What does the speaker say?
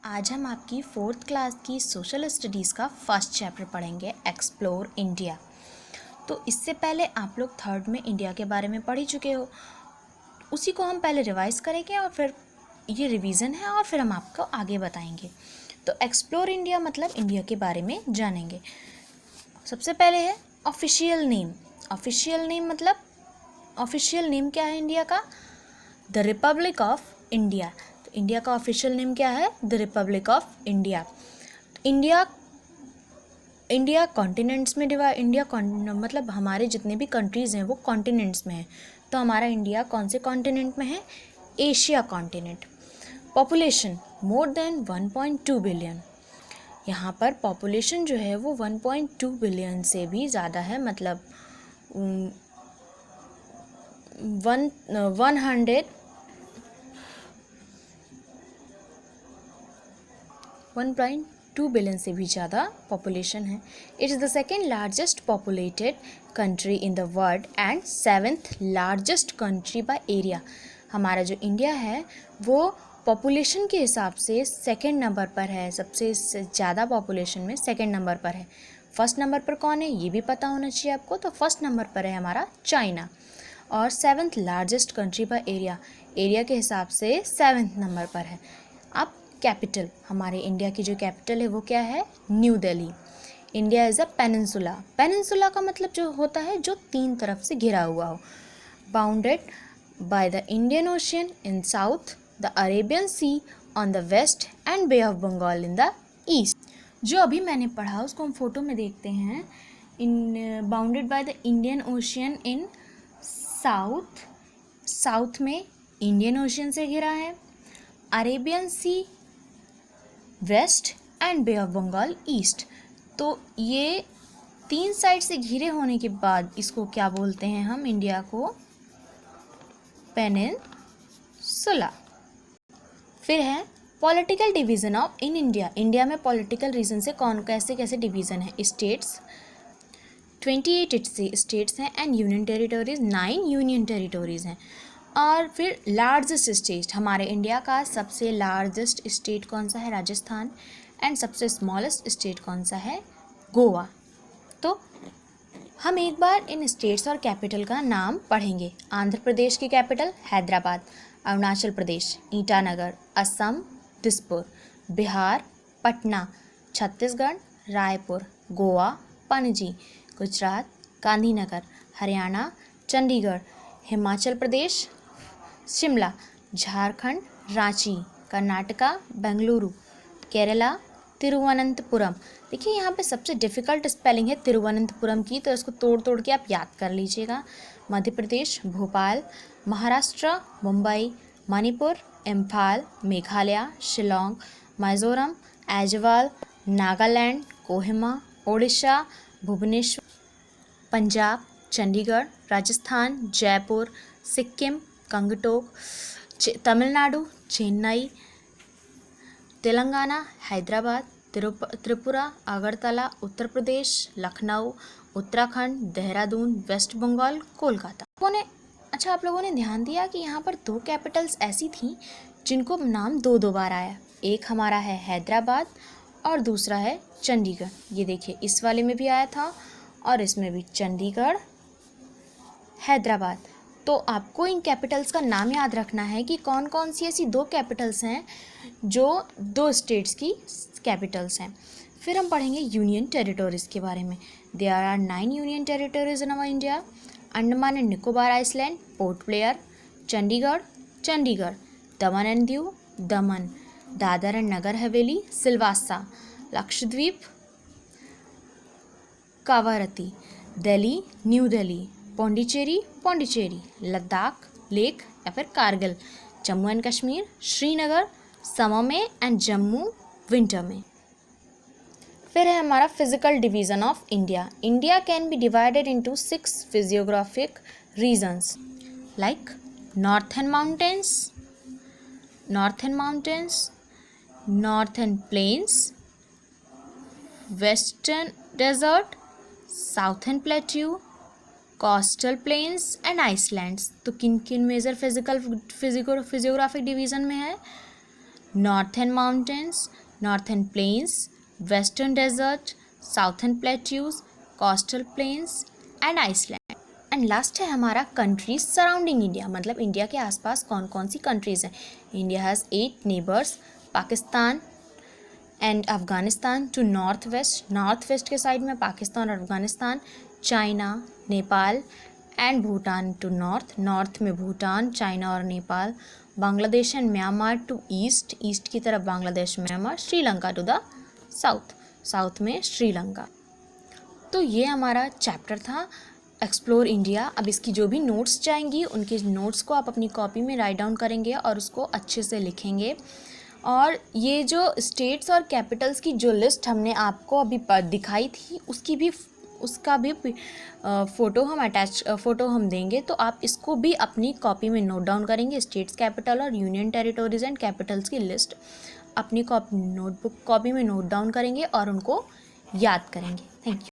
आज हम आपकी 4th क्लास की सोशल स्टडीज़ का फर्स्ट चैप्टर पढ़ेंगे, एक्सप्लोर इंडिया। तो इससे पहले आप लोग 3rd में इंडिया के बारे में पढ़ ही चुके हो, उसी को हम पहले रिवाइज़ करेंगे और फिर ये रिवीजन है और फिर हम आपको आगे बताएंगे। तो एक्सप्लोर इंडिया मतलब इंडिया के बारे में जानेंगे। सबसे पहले है ऑफिशियल नेम। ऑफिशियल नेम मतलब ऑफिशियल नेम क्या है इंडिया का? The Republic of India. तो इंडिया का ऑफिशियल नेम क्या है? The Republic of India. India continents में मतलब हमारे जितने भी कंट्रीज़ हैं वो कॉन्टिनेंट्स में हैं। तो हमारा इंडिया कौन से कॉन्टिनेंट में है? Asia continent. Population more than 1.2 billion. यहाँ पर पॉपुलेशन जो है वो 1.2 बिलियन से भी ज़्यादा है, मतलब 1.2 बिलियन से भी ज़्यादा पॉपुलेशन है। It is the second largest populated country in the world and 7th largest country by area. हमारा जो इंडिया है वो पॉपुलेशन के हिसाब से सेकेंड नंबर पर है, सबसे ज़्यादा पॉपुलेशन में सेकेंड नंबर पर है। फर्स्ट नंबर पर कौन है ये भी पता होना चाहिए आपको। तो फर्स्ट नंबर पर है हमारा चाइना और 7th largest country by area, area के हिसाब से 7th नंबर पर है। अब कैपिटल, हमारे इंडिया की जो कैपिटल है वो क्या है? New Delhi. India is a peninsula. Peninsula का मतलब जो होता है जो 3 तरफ से घिरा हुआ हो। Bounded by the Indian Ocean in south, the Arabian Sea on the west and Bay of Bengal in the east. जो अभी मैंने पढ़ा उसको हम फोटो में देखते हैं। In bounded by the Indian Ocean in south, south में इंडियन ओशियन से घिरा है, Arabian Sea west and Bay of Bengal east. तो ये 3 साइड से घिरे होने के बाद इसको क्या बोलते हैं हम? इंडिया को पेनिनसुला। फिर है political division of in India. India में पॉलिटिकल रीजन से कौन कैसे कैसे डिवीज़न है? स्टेट्स 28 स्टेट्स हैं and union territories 9 union territories हैं। और फिर लार्जेस्ट स्टेट, हमारे इंडिया का सबसे लार्जेस्ट स्टेट कौन सा है? राजस्थान। एंड सबसे स्मॉलेस्ट स्टेट कौन सा है? गोवा। तो हम एक बार इन स्टेट्स और कैपिटल का नाम पढ़ेंगे। आंध्र प्रदेश की कैपिटल हैदराबाद, अरुणाचल प्रदेश ईटानगर, असम दिसपुर, बिहार पटना, छत्तीसगढ़ रायपुर, गोवा पणजी, गुजरात गांधीनगर, हरियाणा चंडीगढ़, हिमाचल प्रदेश शिमला, झारखंड रांची, कर्नाटका बेंगलुरु, केरला तिरुवनंतपुरम। देखिए यहाँ पे सबसे डिफ़िकल्ट स्पेलिंग है तिरुवनंतपुरम की, तो इसको तोड़ तोड़ के आप याद कर लीजिएगा। मध्य प्रदेश भोपाल, महाराष्ट्र मुंबई, मणिपुर इम्फाल, मेघालय शिलोंग, मिजोरम ऐजवाल, नागालैंड कोहिमा, ओडिशा भुवनेश्वर, पंजाब चंडीगढ़, राजस्थान जयपुर, सिक्किम गंगटोक, तमिलनाडु चेन्नई, तेलंगाना हैदराबाद, त्रिपुरा अगरतला, उत्तर प्रदेश लखनऊ, उत्तराखंड देहरादून, वेस्ट बंगाल कोलकाता। आप लोगों ने ध्यान दिया कि यहाँ पर 2 कैपिटल्स ऐसी थी जिनको नाम 2 बार आया। एक हमारा है हैदराबाद और दूसरा है चंडीगढ़। ये देखिए इस वाले में भी आया था और इसमें भी चंडीगढ़ हैदराबाद। तो आपको इन कैपिटल्स का नाम याद रखना है कि कौन कौन सी ऐसी 2 कैपिटल्स हैं जो 2 स्टेट्स की कैपिटल्स हैं। फिर हम पढ़ेंगे यूनियन टेरिटोरीज़ के बारे में। There are 9 union territories in our India. Andaman and Nicobar island, Port Blair, Chandigarh, Daman and Diu, Daman, Dadra and Nagar Haveli, Silvassa, Lakshadweep, Kavaratti, Delhi, New Delhi, Pondicherry, Ladakh Leh या फिर कारगिल, जम्मू एंड कश्मीर, श्रीनगर समर में एंड जम्मू विंटर में। फिर है हमारा physical division of India. India can be divided into 6 physiographic regions like northern mountains, northern plains, western desert, southern plateau, coastal plains and islands. तो किन किन मेजर फिजियोग्राफिक डिवीज़न में है? Northern mountains, northern plains, western desert, southern plateaus, coastal plains and island. And last है हमारा countries surrounding India, मतलब India के आसपास कौन कौन सी कंट्रीज़ हैं। India has 8 neighbours, Pakistan and Afghanistan to north west के साइड में पाकिस्तान और Afghanistan, China, Nepal and Bhutan to north में भूटान, चाइना और Nepal, Bangladesh and Myanmar to east की तरफ Bangladesh, Myanmar, Sri Lanka to the south में श्रीलंका। तो ये हमारा चैप्टर था एक्सप्लोर इंडिया। अब इसकी जो भी नोट्स जाएंगी उनके नोट्स को आप अपनी कॉपी में राइट डाउन करेंगे और उसको अच्छे से लिखेंगे। और ये जो स्टेट्स और कैपिटल्स की जो लिस्ट हमने आपको अभी दिखाई थी उसका भी फ़ोटो हम देंगे, तो आप इसको भी अपनी कॉपी में नोट डाउन करेंगे। स्टेट्स, कैपिटल और यूनियन टेरिटोरीज एंड कैपिटल्स की लिस्ट अपनी कॉपी में नोट डाउन करेंगे और उनको याद करेंगे। Thank you.